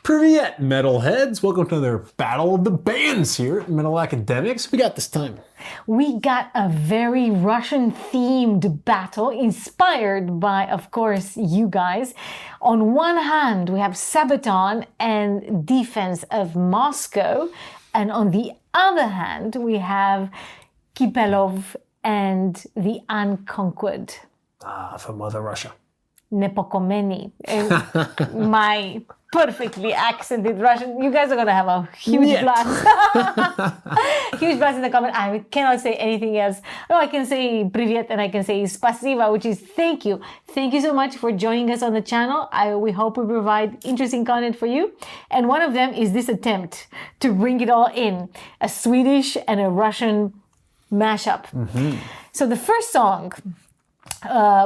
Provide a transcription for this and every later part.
Privyet, metalheads. Welcome to another Battle of the Bands here at Metal Academics. We got this time. We got a very Russian-themed battle inspired by, of course, you guys. On one hand, we have Sabaton and Defense of Moscow. And on the other hand, we have Kipelov and the Unconquered. From Mother Russia. Nepokorenny. My perfectly accented Russian. You guys are going to have a huge blast. Huge blast in the comment. I cannot say anything else. No, I can say privyet and I can say spasiba, which is thank you. Thank you so much for joining us on the channel. We hope we provide interesting content for you. And one of them is this attempt to bring it all in. A Swedish and a Russian mashup. Mm-hmm. So the first song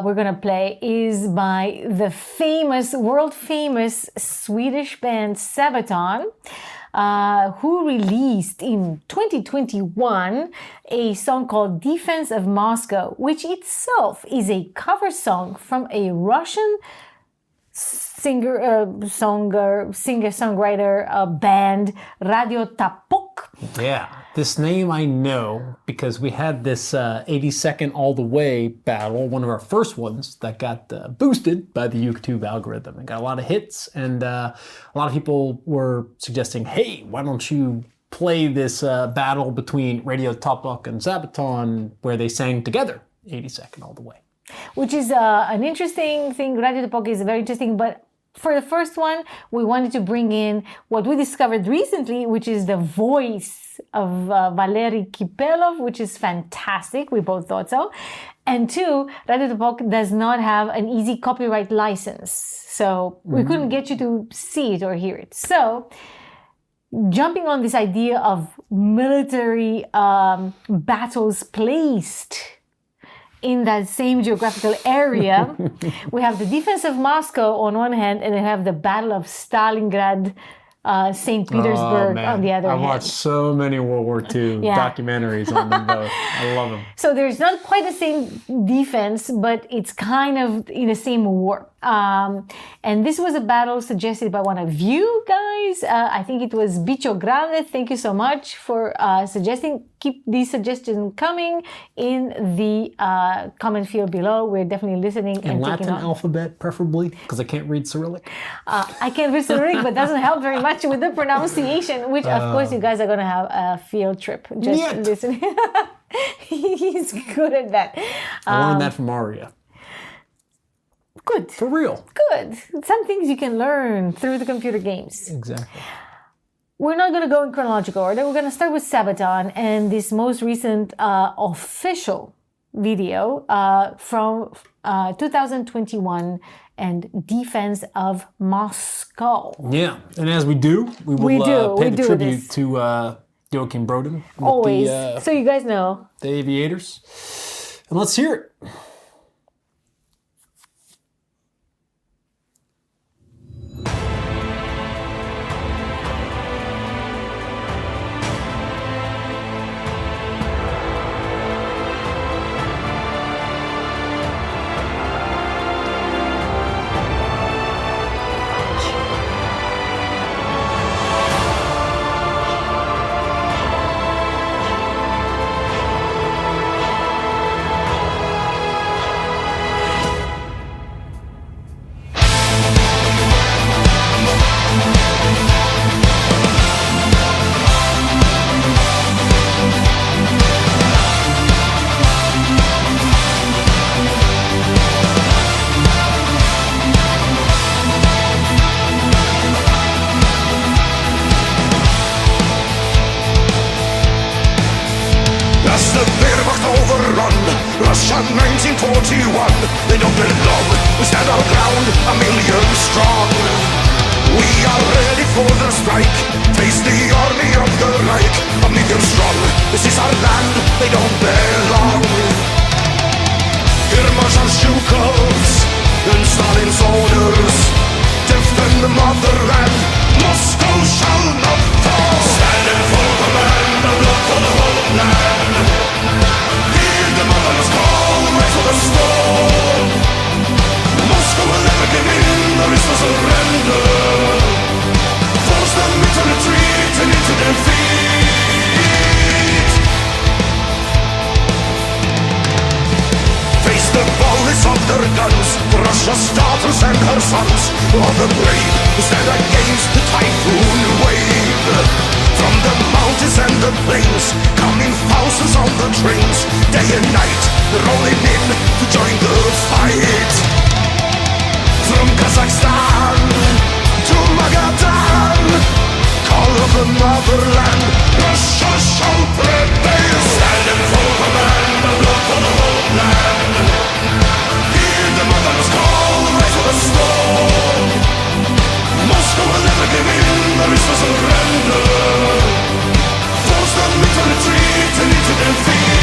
we're going to play is by the famous, world-famous Swedish band Sabaton, who released in 2021 a song called Defense of Moscow, which itself is a cover song from a Russian singer-songwriter band, Radio Tapok. Yeah, this name I know because we had this 80-second all the way battle, one of our first ones that got boosted by the YouTube algorithm and got a lot of hits. And a lot of people were suggesting, hey, why don't you play this battle between Radio Tapok and Sabaton where they sang together, 80-second all the way. Which is an interesting thing. Radio Tapok is very interesting, but for the first one, we wanted to bring in what we discovered recently, which is the voice of Valery Kipelov, which is fantastic. We both thought so. And two, Radio Tapok does not have an easy copyright license. So we couldn't get you to see it or hear it. So jumping on this idea of military battles placed in that same geographical area, we have the Defense of Moscow on one hand, and we have the Battle of Stalingrad, St. Petersburg on the other hand. I watched so many World War II documentaries on them both. I love them. So there's not quite the same defense, but it's kind of in the same war. And this was a battle suggested by one of you guys. I think it was Bicho Grande. Thank you so much for suggesting. Keep these suggestions coming in the comment field below. We're definitely listening and in taking Latin alphabet, preferably, because I can't read Cyrillic. I can't read Cyrillic, but doesn't help very much with the pronunciation, which of course you guys are going to have a field trip just listening. He's good at that. I learned that from Aria. Good. For real. Good. Some things you can learn through the computer games. Exactly. We're not going to go in chronological order. We're going to start with Sabaton and this most recent official video from 2021 and Defense of Moscow. Yeah, and as we do, we will pay the tribute to Joachim Broden. Always. So you guys know. The Aviators. And let's hear it. Russia 1941. They don't belong. We stand our ground, a million strong. We are ready for the strike. Face the army of the Reich, a million strong. This is our land, they don't belong. Here march our Zhukovs and Stalin's orders. Defend the motherland, Moscow shall not fall. Stand in full command, the blood for the homeland. Hear the mother's call, rise for the storm. Moscow will never give in, there is no surrender. hearts of the brave who stand against the typhoon wave. From the mountains and the plains, coming thousands on the trains, day and night, rolling in to join the fight. From Kazakhstan to Magadan, call of the motherland, Russia shall prevail. Stand in full command, the blood for the homeland. Hear the mother's call, rise to the storm. Moscow will never give in, there is no surrender. Force them into retreat and into defeat.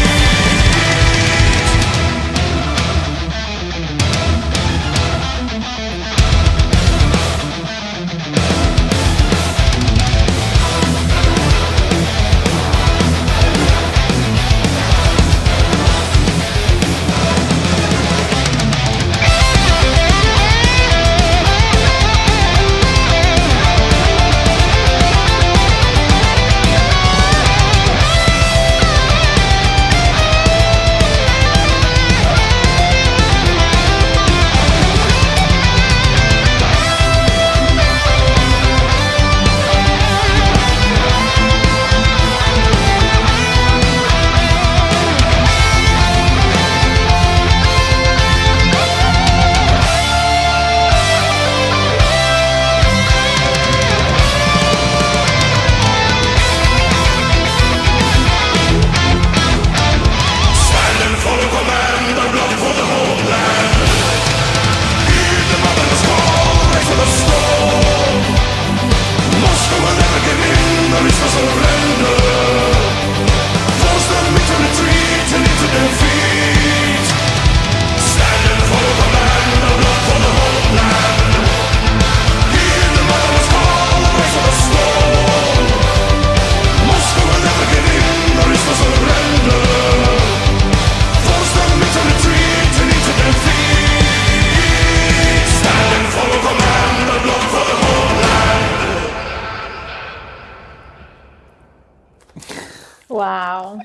Wow.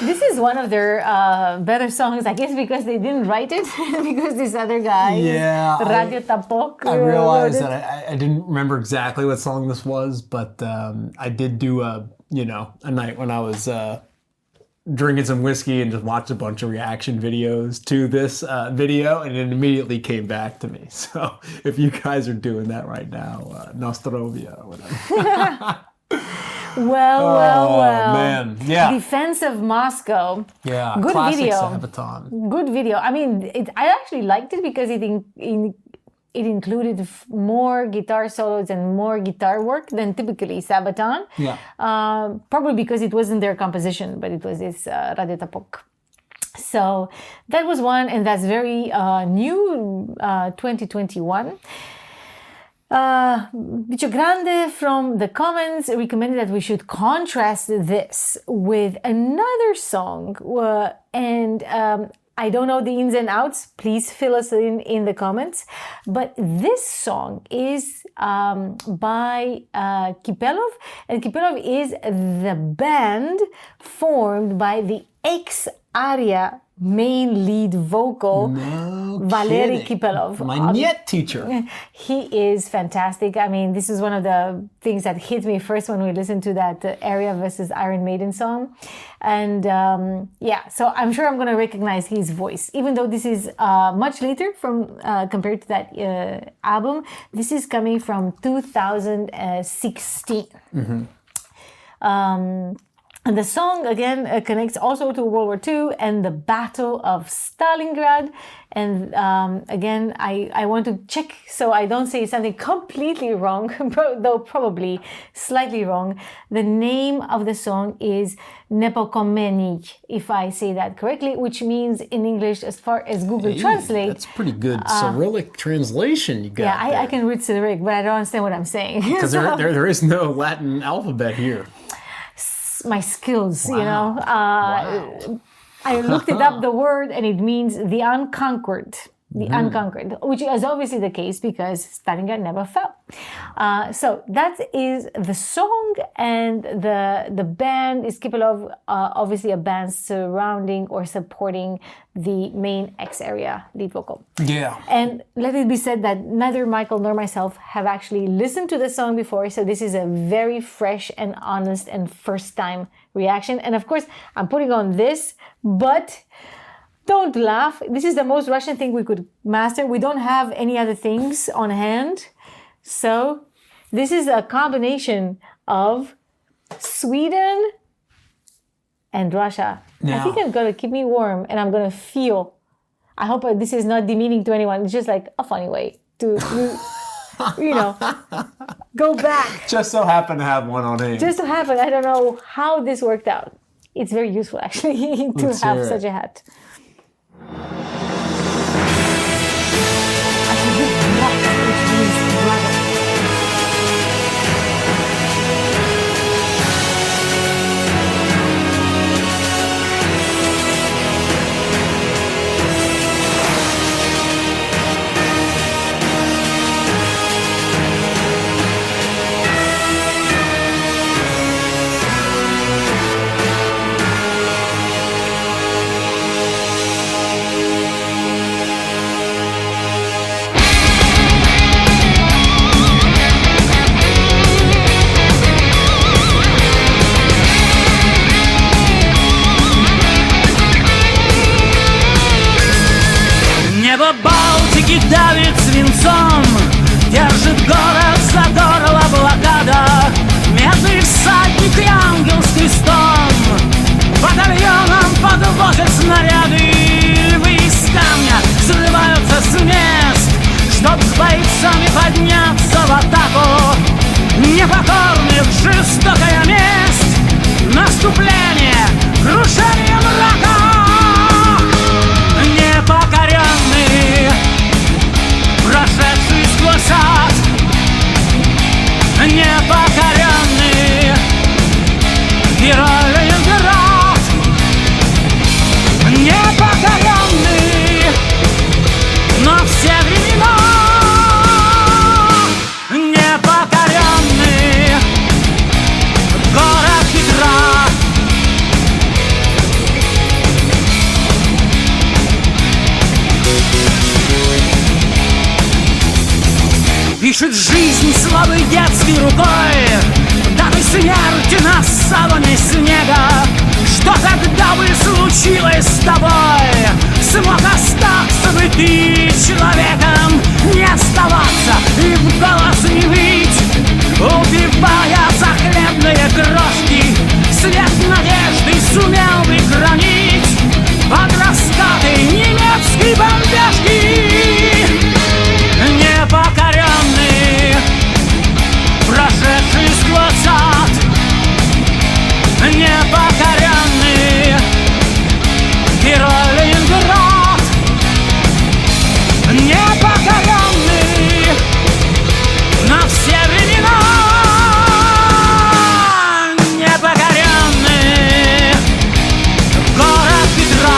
This is one of their better songs, I guess, because they didn't write it, because this other guy, Yeah, Radio Tapok, I wrote realized it. that I didn't remember exactly what song this was, but I did do a night when I was drinking some whiskey and just watched a bunch of reaction videos to this video, and it immediately came back to me. So if you guys are doing that right now, Nostrovia or whatever. Well. Man, yeah. Defense of Moscow. Yeah, Good classic video. Sabaton. Good video. I mean, I actually liked it because it included more guitar solos and more guitar work than typically Sabaton. Yeah. Probably because it wasn't their composition, but it was this Radio Tapok. So that was one, and that's very new, 2021. Bicho Grande from the comments recommended that we should contrast this with another song, and I don't know the ins and outs. Please fill us in the comments. But this song is by Kipelov, and Kipelov is the band formed by the ex-Aria main lead vocal, Valery Kipelov. My Niet teacher. He is fantastic. I mean, this is one of the things that hit me first when we listened to that Aria versus Iron Maiden song. And so I'm sure I'm going to recognize his voice. Even though this is much later from compared to that album, this is coming from 2016. And the song, again, connects also to World War II and the Battle of Stalingrad. And again, I want to check so I don't say something completely wrong, though probably slightly wrong. The name of the song is Nepokorенный, if I say that correctly, which means in English, as far as Google Translate. That's pretty good Cyrillic translation you got. Yeah, there. I can read Cyrillic, but I don't understand what I'm saying. Because there is no Latin alphabet here. My skills, Wow. I looked it up, the word, and it means the unconquered. the Unconquered, which is obviously the case because Stalingrad never fell. So that is the song, and the band is Kipelov, obviously a band surrounding or supporting the main X area lead vocal. Yeah. And let it be said that neither Michael nor myself have actually listened to the song before, so this is a very fresh and honest and first-time reaction. And of course, I'm putting on this, but don't laugh. This is the most Russian thing we could master. We don't have any other things on hand. So this is a combination of Sweden and Russia. I think I'm going to keep me warm, and I'm going to feel. I hope this is not demeaning to anyone. It's just like a funny way to, go back. Just so happen to have one on hand. Just so happen. I don't know how this worked out. It's very useful, actually, to have such a hat. Небо Балтики давит свинцом, держит город задорова блокада. Медный всадник и ангел с крестом батальоном подвозят снаряды. Из камня взрываются с мест, чтоб с бойцами подняться в атаку. Непокорных жестокая месть, наступление, крушение мрака. Непокоренный, прошедший сквозь ад. Непокоренный, герой Ленинград. Непокоренный на все времена. Непокоренный, город Петра. Пишет жизнь слабой детской рукой, датой смерти на саване снега. Что тогда бы случилось с тобой? Смог остаться бы ты человеком, не оставаться и в голос не выть, убивая за хлебные крошки. Свет надежды сумел бы хранить под раскаты немецкой бомбежки. Непокоренный, прошедший сквозь ад. Непокоренный, герой Ленинград. Непокоренный на все времена. Непокоренный, город Петра.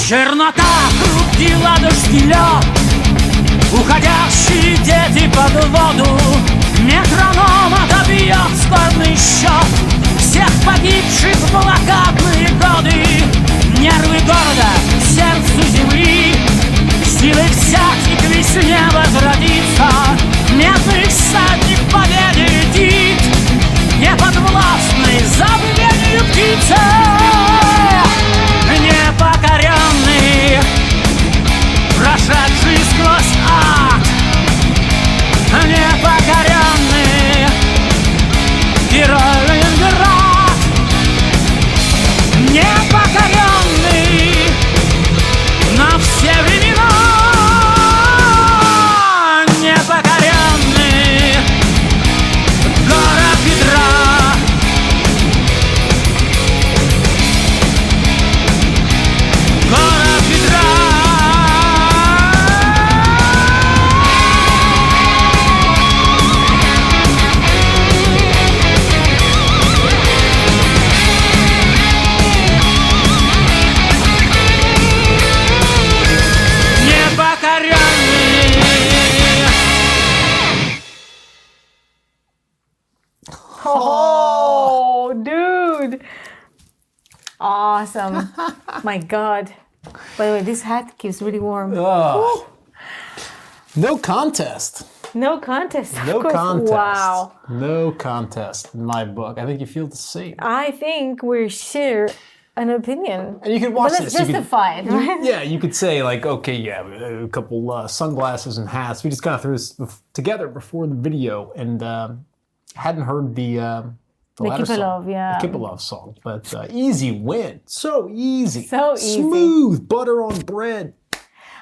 Чернота, хрупкий ладожский лед, Уходящие дети под воду, метроном отобьет скорбный счет всех погибших в блокадные годы. Нервы города, сердцу земли, силы взять и к весне возродиться. Медный всадник победы летит, неподвластный забвению птицы. Непокоренный, прошедший сквозь ад, непокоренный герой Ленинград. Непокоренный на все времена, непокоренный город Петра. Город Петра. Oh, dude. Awesome. My God. By the way, this hat keeps really warm. Oh. No contest. No contest. No of course. contest. Wow. No contest in my book. I think you feel the same. I think we share an opinion. And you could watch But this. let's You could- justify it, right? Yeah, you could say like, okay, yeah, a couple sunglasses and hats. We just kind of threw this together before the video and hadn't heard the latter Kipelov, song, yeah. the Kipelov song. But easy win, so easy, So easy. smooth, butter on bread.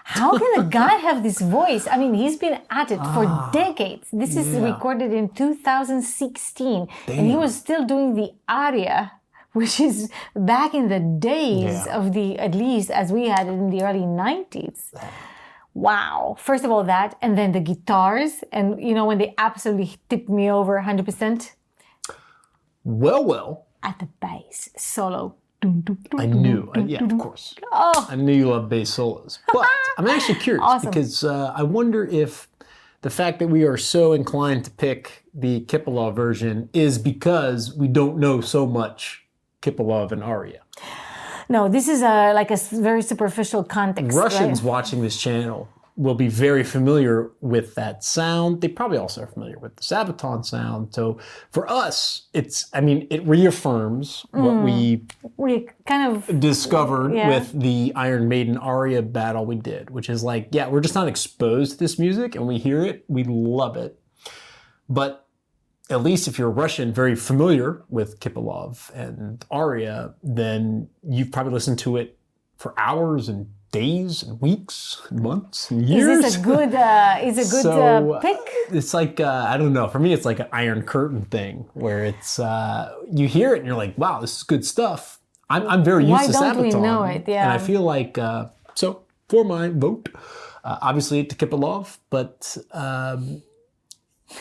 How can a guy have this voice? I mean, he's been at it for decades. This is yeah. recorded in 2016, and he was still doing the aria, which is back in the days Yeah. of the, at least as we had it in the early 90s. Wow. First of all, that, and then the guitars, and you know, when they absolutely tipped me over 100% Well, at the bass solo. I knew, yeah, of course. Oh, I knew you love bass solos. But I'm actually curious Awesome. because I wonder if the fact that we are so inclined to pick the Kipelov version is because we don't know so much Kipelov and aria. no, this is like a very superficial context. Russians right? watching this channel will be very familiar with that sound. They probably also are familiar with the Sabaton sound. So for us, it reaffirms what we We kind of discovered Yeah. with the Iron Maiden aria battle we did, which is like, yeah, we're just not exposed to this music and we hear it, we love it. But at least if you're Russian, very familiar with Kipelov and aria, then you've probably listened to it for hours and days and weeks and months and years. Is this a good So, pick? It's like, I don't know, for me it's like an Iron Curtain thing where it's, you hear it and you're like, wow, this is good stuff. I'm very used Why to don't we Sabaton. know it? Yeah. And I feel like, so for my vote, obviously to Kipelov, but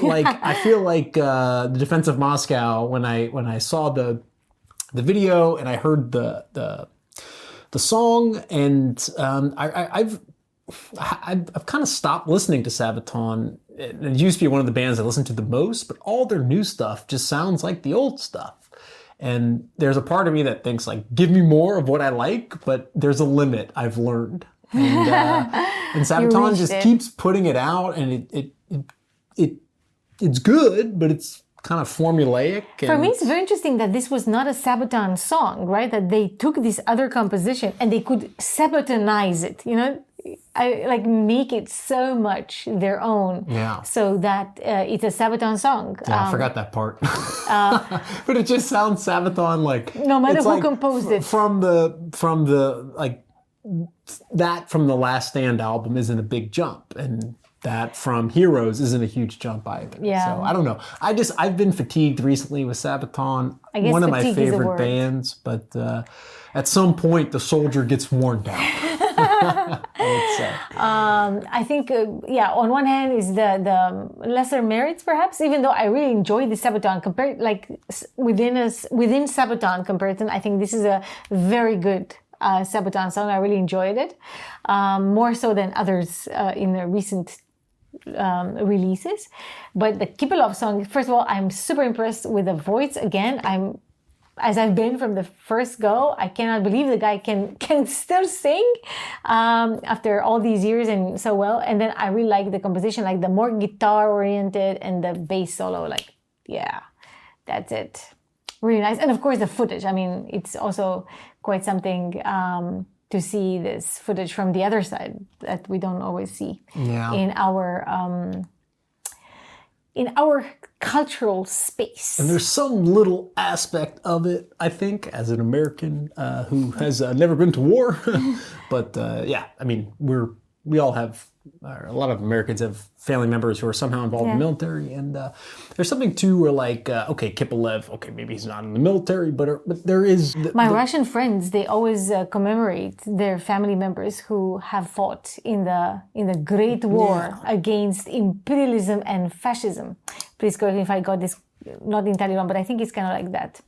like I feel like the Defense of Moscow, when I saw the video and I heard the song, and I've kind of stopped listening to Sabaton. It used to be one of the bands I listened to the most, but all their new stuff just sounds like the old stuff. And there's a part of me that thinks like, give me more of what I like, but there's a limit I've learned. And Sabaton reached just it. keeps putting it out, and it's good, but it's kind of formulaic. For and- me, it's very interesting that this was not a Sabaton song, right? That they took this other composition and they could Sabatonize it, you know? I like make it so much their own, Yeah. so that it's a Sabaton song. Yeah, I forgot that part. But it just sounds Sabaton like No matter it's who like composed it. from the like that from the Last Stand album isn't a big jump, and that from Heroes isn't a huge jump either. Yeah. So I don't know. I've been fatigued recently with Sabaton. I guess One of my fatigue is a favorite word. bands, but at some point the soldier gets worn down. I think, on one hand is the lesser merits, perhaps. Even though I really enjoy the Sabaton compared, like within Sabaton comparison, I think this is a very good Sabaton song. I really enjoyed it, more so than others in the recent releases. But the Kipelov song, first of all, I'm super impressed with the voice. Again, as I've been from the first go, I cannot believe the guy can still sing after all these years and so well. And then I really like the composition, like the more guitar oriented and the bass solo, like, yeah, that's it. Really nice. And of course the footage. I mean, it's also quite something to see this footage from the other side that we don't always see in our cultural space. And there's some little aspect of it, I think, as an American who has never been to war. But yeah, I mean, we all have, a lot of Americans have family members who are somehow involved in the military. And there's something too where like, okay, Kipelov, okay, maybe he's not in the military, but there is... My Russian friends, they always commemorate their family members who have fought in the Great War against imperialism and fascism. Please correct me if I got this not entirely wrong, but I think it's kind of like that.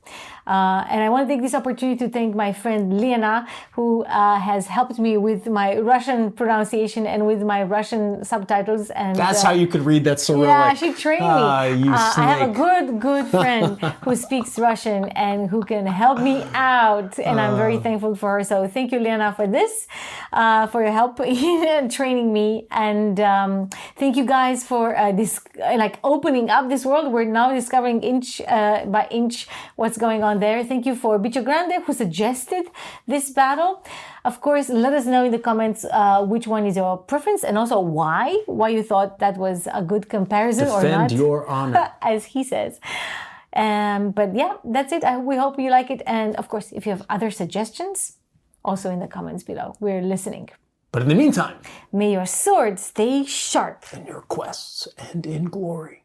And I want to take this opportunity to thank my friend Lena, who has helped me with my Russian pronunciation and with my Russian subtitles. And that's how you could read that Cyrillic. Yeah, she trained me. You I have a good friend who speaks Russian and who can help me out, and I'm very thankful for her. So thank you, Lena, for this, for your help in training me, and thank you guys for this, like opening up this world. We're now discovering inch by inch what's going on there. Thank you for Bicho Grande, who suggested this battle. Of course, let us know in the comments which one is your preference, and also why you thought that was a good comparison or not. Defend your honor. As he says. But yeah, that's it. We hope you like it. And of course, if you have other suggestions, also in the comments below. We're listening. But in the meantime, may your sword stay sharp. in your quests and in glory.